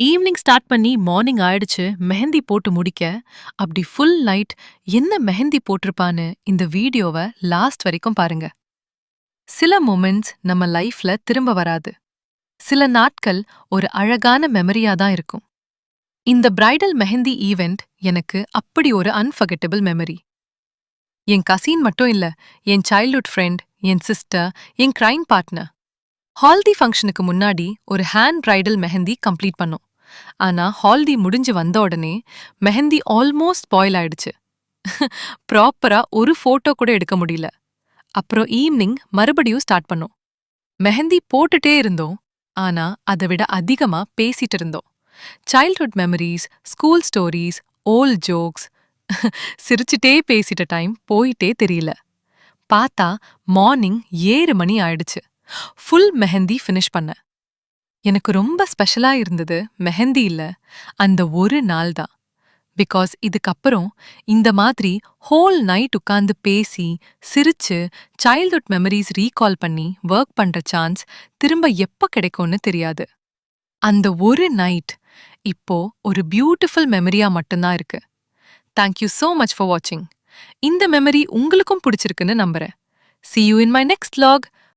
Evening start பண்ணி morning ஆயிடுச்சு மெஹந்தி போட்டு முடிக்க. அப்படி ஃபுல் நைட் என்ன மெஹந்தி போட்டிருப்பான்னு இந்த வீடியோவை லாஸ்ட் வரைக்கும் பாருங்க. சில மொமெண்ட்ஸ் நம்ம லைஃப்ல திரும்ப வராது. சில நாட்கள் ஒரு அழகான மெமரியா தான் இருக்கும். இந்த பிரைடல் மெஹந்தி ஈவெண்ட் எனக்கு அப்படி ஒரு அன்ஃபர்கெட்டபிள் மெமரி. என் கசின் மட்டும் இல்ல, என் சைல்ட்ஹுட் ஃப்ரெண்ட், என் சிஸ்டர், என் கிரைம் பார்ட்னர். ஹால்தி ஃபங்க்ஷனுக்கு முன்னாடி ஒரு ஹேண்ட் பிரைடல் மெஹந்தி கம்ப்ளீட் பண்ணோம். ஆனா ஹால்தி முடிஞ்சு வந்த உடனே மெஹந்தி ஆல்மோஸ்ட் ஸ்பாயில் ஆயிடுச்சு. ப்ராப்பரா ஒரு போட்டோ கூட எடுக்க முடியல. அப்புறம் ஈவினிங் மறுபடியும் ஸ்டார்ட் பண்ணோம். மெஹந்தி போட்டுட்டே இருந்தோம். ஆனா அதை விட அதிகமா பேசிட்டு இருந்தோம். Childhood memories, school stories, old jokes. சிரிச்சுட்டே பேசிட்ட டைம் போயிட்டே தெரியல. பார்த்தா மார்னிங் 7 மணி ஆயிடுச்சு. ஃபுல் மெஹந்தி ஃபினிஷ் பண்ண. எனக்கு ரொம்ப ஸ்பெஷலா இருந்தது மெஹந்தி இல்ல, அந்த ஒரு நாள் தான். பிகாஸ் இதுக்கப்புறம் இந்த மாதிரி ஹோல் நைட் உட்கார்ந்து பேசி சிரிச்சு சைல்ட்ஹுட் மெமரிஸ் ரீகால் பண்ணி ஒர்க் பண்ற சான்ஸ் திரும்ப எப்ப கிடைக்கும்னு தெரியாது. அந்த ஒரு நைட் இப்போ ஒரு பியூட்டிஃபுல் மெமரியா மட்டும்தான் இருக்கு. தேங்க்யூ so மச் ஃபார் வாட்சிங். இந்த மெமரி உங்களுக்கும் பிடிச்சிருக்குன்னு நம்புறேன். See you in my next vlog.